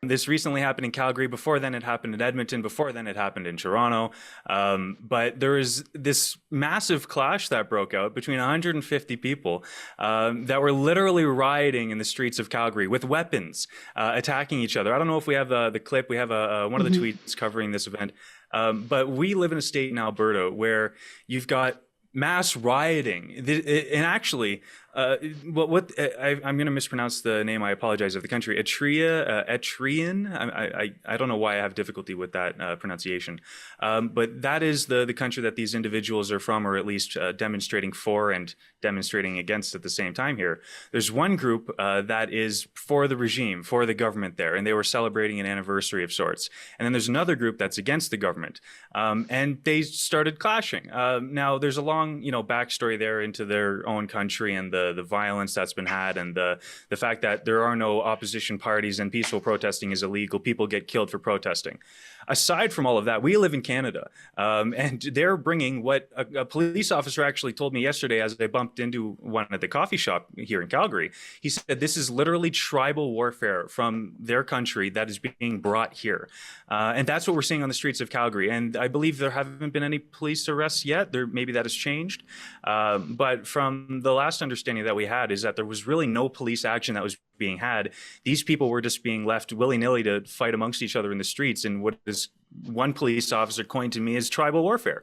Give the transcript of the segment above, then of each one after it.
This recently happened in Calgary. Before then, it happened in Edmonton. Before then, it happened in Toronto. But there was this massive clash that broke out between 150 people that were literally rioting in the streets of Calgary with weapons, attacking each other. I don't know if we have the clip. We have one of the tweets covering this event. But we live in a state in Alberta where you've got mass rioting, and actually, I'm going to mispronounce the name. I apologize of the country. Eritrean. I don't know why I have difficulty with that pronunciation, but that is the country that these individuals are from, or at least demonstrating for and demonstrating against at the same time. Here, there's one group that is for the regime, for the government there, and they were celebrating an anniversary of sorts. And then there's another group that's against the government, and they started clashing. Now, there's a long, backstory there into their own country and the violence that's been had, and the fact that there are no opposition parties and peaceful protesting is illegal. People get killed for protesting. Aside from all of that, we live in Canada, and they're bringing what a police officer actually told me yesterday as I bumped into one at the coffee shop here in Calgary. He said this is literally tribal warfare from their country that is being brought here. And that's what we're seeing on the streets of Calgary. And I believe there haven't been any police arrests yet. Maybe that has changed. But from the last understanding that we had is that there was really no police action that was being had. These people were just being left willy-nilly to fight amongst each other in the streets in what is one police officer coined to me as tribal warfare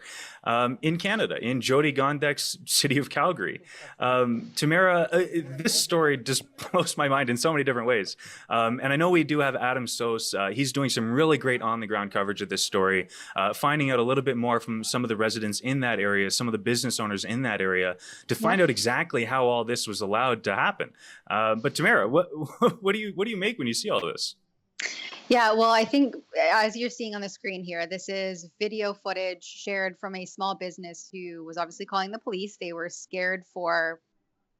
in Canada, in Jody Gondek's city of Calgary. Tamara, this story just blows my mind in so many different ways. And I know we do have Adam Sos. He's doing some really great on-the-ground coverage of this story, finding out a little bit more from some of the residents in that area, some of the business owners in that area, to find out exactly how all this was allowed to happen. But Tamara, what do you make when you see all this? Yeah, well, I think as you're seeing on the screen here, this is video footage shared from a small business who was obviously calling the police. They were scared for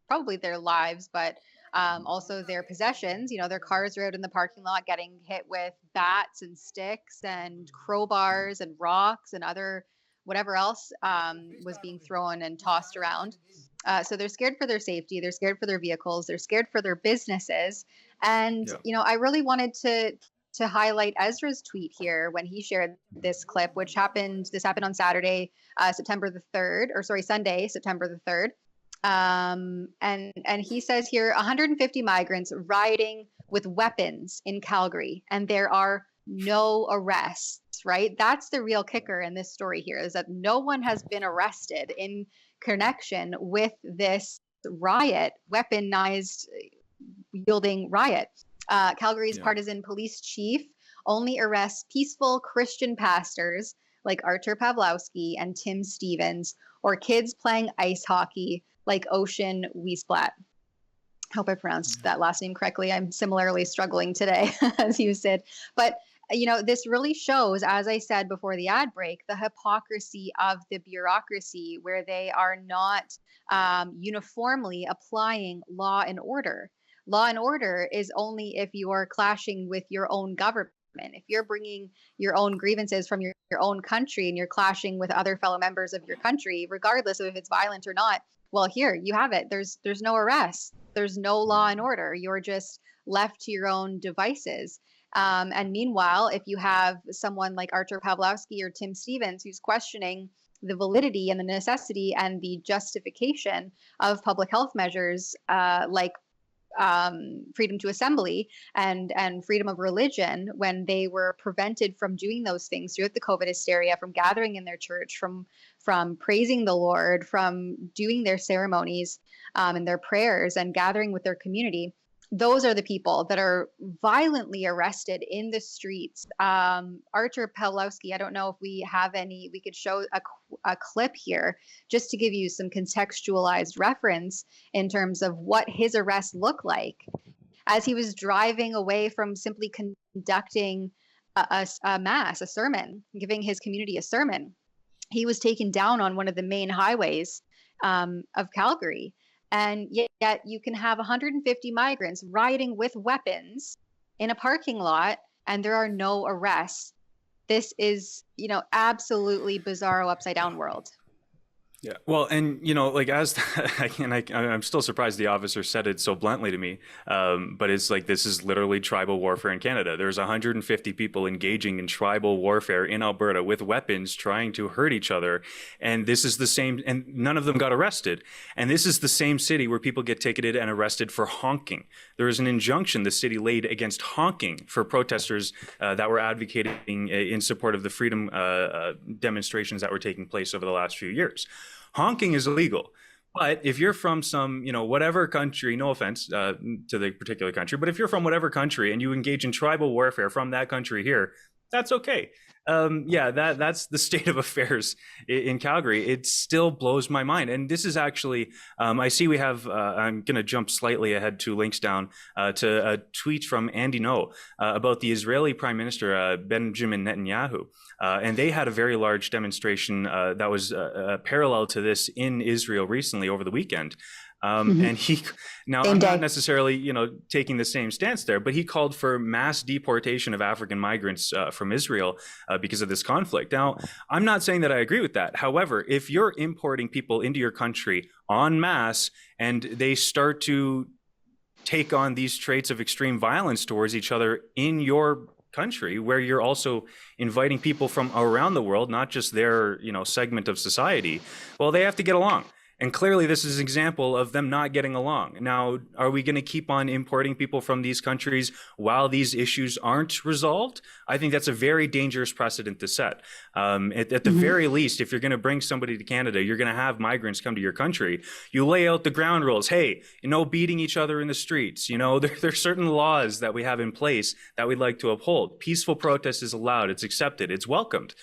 probably their lives, but also their possessions. Their cars are out in the parking lot getting hit with bats and sticks and crowbars and rocks and other whatever else was being thrown and tossed around. So they're scared for their safety. They're scared for their vehicles. They're scared for their businesses. And, I really wanted to highlight Ezra's tweet here when he shared this clip, this happened on Saturday, Sunday, September the 3rd. And he says here, 150 migrants rioting with weapons in Calgary, and there are no arrests, right? That's the real kicker in this story here, is that no one has been arrested in connection with this riot, weaponized wielding riot. Calgary's partisan police chief only arrests peaceful Christian pastors like Artur Pawlowski and Tim Stevens, or kids playing ice hockey like Ocean Wiesblatt. Hope I pronounced that last name correctly. I'm similarly struggling today, as you said. But this really shows, as I said before the ad break, the hypocrisy of the bureaucracy, where they are not uniformly applying law and order. Law and order is only if you are clashing with your own government. If you're bringing your own grievances from your own country and you're clashing with other fellow members of your country, regardless of if it's violent or not, well, here you have it. There's no arrest. There's no law and order. You're just left to your own devices. And meanwhile, if you have someone like Artur Pawlowski or Tim Stevens who's questioning the validity and the necessity and the justification of public health measures like freedom to assembly and freedom of religion, when they were prevented from doing those things throughout the COVID hysteria, from gathering in their church, from praising the Lord, from doing their ceremonies and their prayers and gathering with their community. Those are the people that are violently arrested in the streets. Artur Pawlowski, I don't know if we could show a clip here just to give you some contextualized reference in terms of what his arrest looked like as he was driving away from simply conducting a sermon, giving his community a sermon. He was taken down on one of the main highways of Calgary. And yet you can have 150 migrants rioting with weapons in a parking lot, and there are no arrests. This is, absolutely bizarro upside down world. Yeah. Well, and you know, like as I'm still surprised the officer said it so bluntly to me. But it's like this is literally tribal warfare in Canada. There's 150 people engaging in tribal warfare in Alberta with weapons, trying to hurt each other, and this is the same. And none of them got arrested. And this is the same city where people get ticketed and arrested for honking. There is an injunction the city laid against honking for protesters that were advocating in support of the freedom demonstrations that were taking place over the last few years. Honking is illegal. But if you're from some, whatever country, no offense to the particular country, but if you're from whatever country and you engage in tribal warfare from that country here, that's okay. Yeah, that's the state of affairs in Calgary. It still blows my mind. And this is actually, I see we have, I'm going to jump slightly ahead 2 links down to a tweet from Andy No about the Israeli Prime Minister, Benjamin Netanyahu. And they had a very large demonstration that was parallel to this in Israel recently over the weekend. And I'm not necessarily, taking the same stance there, but he called for mass deportation of African migrants from Israel because of this conflict. Now, I'm not saying that I agree with that. However, if you're importing people into your country en masse and they start to take on these traits of extreme violence towards each other in your country, where you're also inviting people from around the world, not just their, segment of society, well, they have to get along. And clearly, this is an example of them not getting along. Now, are we going to keep on importing people from these countries while these issues aren't resolved? I think that's a very dangerous precedent to set. At the very least, if you're going to bring somebody to Canada, you're going to have migrants come to your country. You lay out the ground rules. Hey, beating each other in the streets. There's certain laws that we have in place that we'd like to uphold. Peaceful protest is allowed. It's accepted. It's welcomed.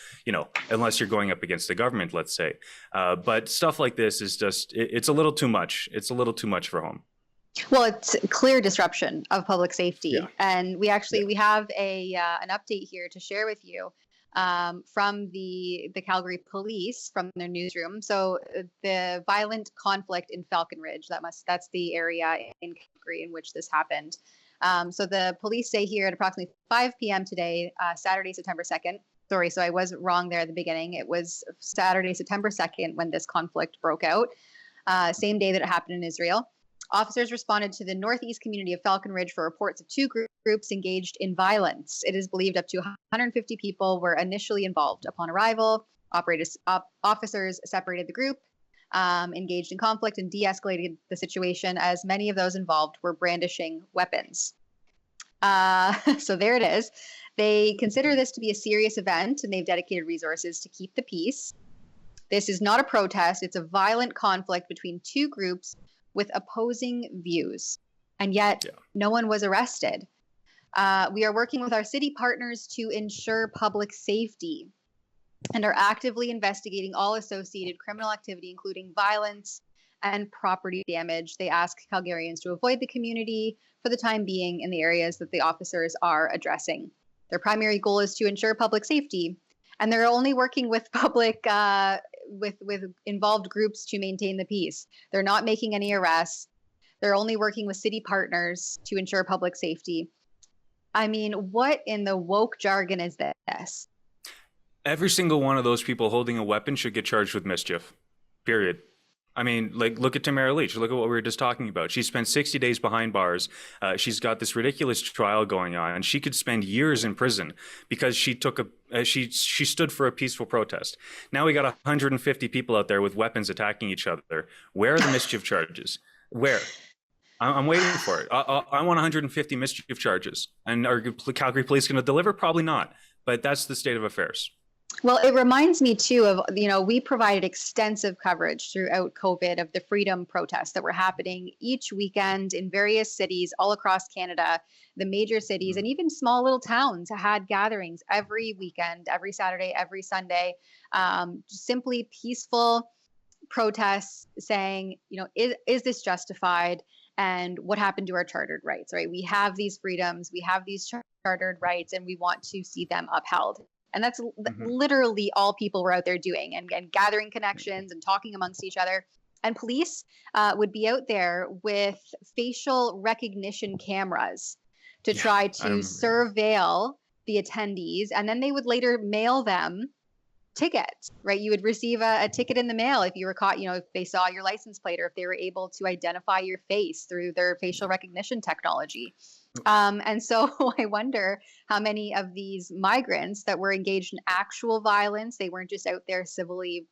Unless you're going up against the government, let's say. But stuff like this is just, it's a little too much. It's a little too much for home. Well, it's clear disruption of public safety. Yeah. And we have an update here to share with you from the Calgary police from their newsroom. So the violent conflict in Falcon Ridge, that's the area in Calgary in which this happened. So the police say here at approximately 5 p.m. today, Saturday, September 2nd. Sorry, so I was wrong there at the beginning. It was Saturday, September 2nd when this conflict broke out, same day that it happened in Israel. Officers responded to the northeast community of Falcon Ridge for reports of 2 groups engaged in violence. It is believed up to 150 people were initially involved. Upon arrival, officers separated the group, engaged in conflict, and de-escalated the situation as many of those involved were brandishing weapons. So there it is. They consider this to be a serious event, and they've dedicated resources to keep the peace. This is not a protest. It's a violent conflict between 2 groups with opposing views. And yet, no one was arrested. We are working with our city partners to ensure public safety and are actively investigating all associated criminal activity, including violence and property damage. They ask Calgarians to avoid the community for the time being in the areas that the officers are addressing. Their primary goal is to ensure public safety, and they're only working with with involved groups to maintain the peace. They're not making any arrests. They're only working with city partners to ensure public safety. I mean, what in the woke jargon is this? Every single one of those people holding a weapon should get charged with mischief. Period. I mean, look at Tamara Leach. Look at what we were just talking about. She spent 60 days behind bars. She's got this ridiculous trial going on, and she could spend years in prison because she she stood for a peaceful protest. Now we got 150 people out there with weapons attacking each other. Where are the mischief charges? Where? I'm waiting for it. I want 150 mischief charges. And are Calgary police going to deliver? Probably not. But that's the state of affairs. Well, it reminds me too of, we provided extensive coverage throughout COVID of the freedom protests that were happening each weekend in various cities all across Canada. The major cities and even small little towns had gatherings every weekend, every Saturday, every Sunday, simply peaceful protests saying, is this justified? And what happened to our chartered rights, right? We have these freedoms, we have these chartered rights, and we want to see them upheld. And that's literally all people were out there doing and gathering connections and talking amongst each other. And police would be out there with facial recognition cameras to try to surveil the attendees. And then they would later mail them tickets, right? You would receive a ticket in the mail if you were caught, if they saw your license plate or if they were able to identify your face through their facial recognition technology. And so I wonder how many of these migrants that were engaged in actual violence, they weren't just out there civilly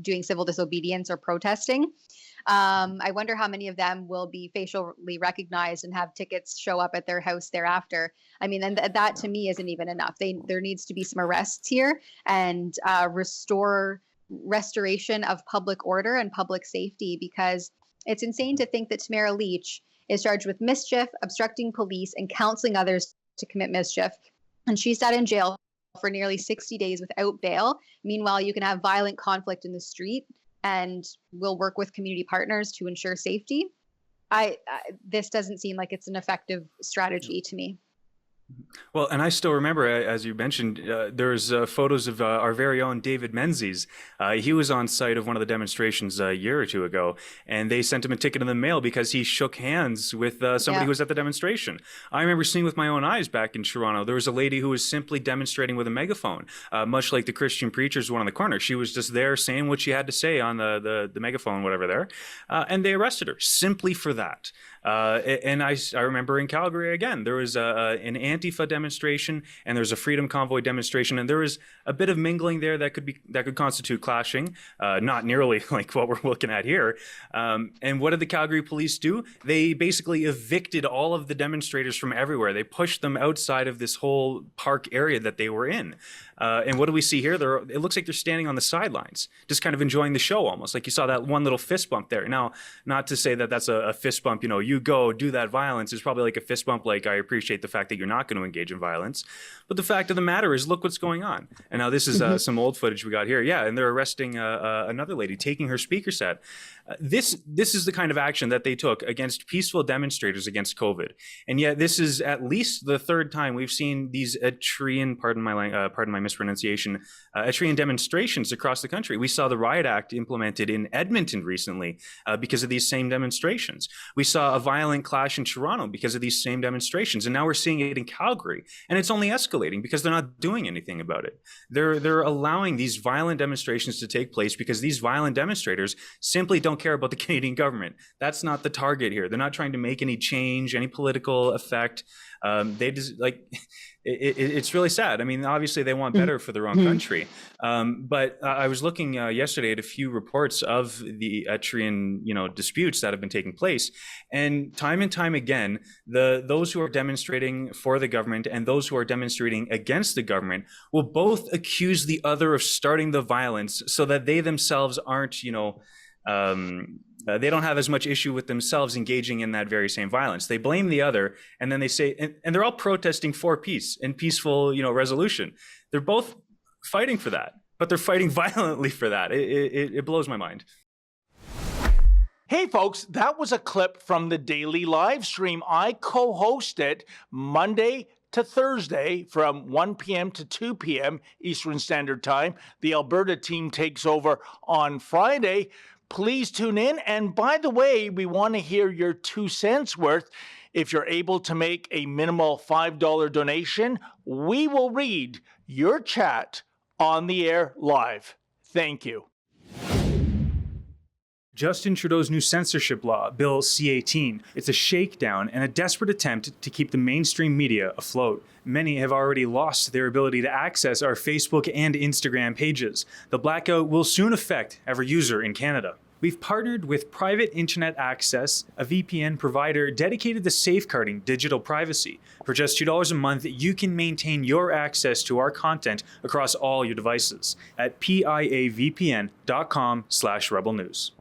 doing civil disobedience or protesting. I wonder how many of them will be facially recognized and have tickets show up at their house thereafter. I mean, and that to me isn't even enough. There needs to be some arrests here and restoration of public order and public safety, because it's insane to think that Tamara Leach is charged with mischief, obstructing police, and counseling others to commit mischief. And she sat in jail for nearly 60 days without bail. Meanwhile, you can have violent conflict in the street, and we'll work with community partners to ensure safety. This doesn't seem like it's an effective strategy to me. Well, and I still remember, as you mentioned, there's photos of our very own David Menzies. He was on site of one of the demonstrations a year or two ago, and they sent him a ticket in the mail because he shook hands with somebody who was at the demonstration. I remember seeing with my own eyes back in Toronto, there was a lady who was simply demonstrating with a megaphone, much like the Christian preachers one on the corner. She was just there saying what she had to say on the megaphone, whatever there, and they arrested her simply for that. And I remember in Calgary again, there was an Antifa demonstration and there was a Freedom Convoy demonstration, and there was a bit of mingling there that could constitute clashing, not nearly like what we're looking at here. And what did the Calgary police do? They basically evicted all of the demonstrators from everywhere. They pushed them outside of this whole park area that they were in. And what do we see here? It looks like they're standing on the sidelines, just kind of enjoying the show almost. Like you saw that one little fist bump there. Now, not to say that that's a fist bump, you go do that violence is probably like a fist bump, like I appreciate the fact that you're not going to engage in violence. But the fact of the matter is, look what's going on. And now this is some old footage we got here. Yeah, and they're arresting another lady, taking her speaker set. This is the kind of action that they took against peaceful demonstrators against COVID. And yet this is at least the third time we've seen these Eritrean, pardon my mispronunciation, Eritrean demonstrations across the country. We saw the Riot Act implemented in Edmonton recently because of these same demonstrations. We saw a violent clash in Toronto because of these same demonstrations. And now we're seeing it in Calgary. And it's only escalating because they're not doing anything about it. They're allowing these violent demonstrations to take place because these violent demonstrators simply don't care about the Canadian government. That's not the target here. They're not trying to make any change, any political effect. They just it's really sad. I mean, obviously they want better for their own country. But I was looking yesterday at a few reports of the Eritrean, disputes that have been taking place. And time again, those who are demonstrating for the government and those who are demonstrating against the government will both accuse the other of starting the violence so that they themselves aren't, they don't have as much issue with themselves engaging in that very same violence. They blame the other, and then they say, and they're all protesting for peace and peaceful, resolution. They're both fighting for that, but they're fighting violently for that. It blows my mind. Hey folks, that was a clip from the daily live stream. I co-host it Monday to Thursday from 1 p.m. to 2 p.m. Eastern Standard Time. The Alberta team takes over on Friday. Please tune in. And by the way, we want to hear your 2 cents worth. If you're able to make a minimal $5 donation, we will read your chat on the air live. Thank you. Justin Trudeau's new censorship law, Bill C-18, it's a shakedown and a desperate attempt to keep the mainstream media afloat. Many have already lost their ability to access our Facebook and Instagram pages. The blackout will soon affect every user in Canada. We've partnered with Private Internet Access, a VPN provider dedicated to safeguarding digital privacy. For just $2 a month, you can maintain your access to our content across all your devices at piavpn.com/rebelnews.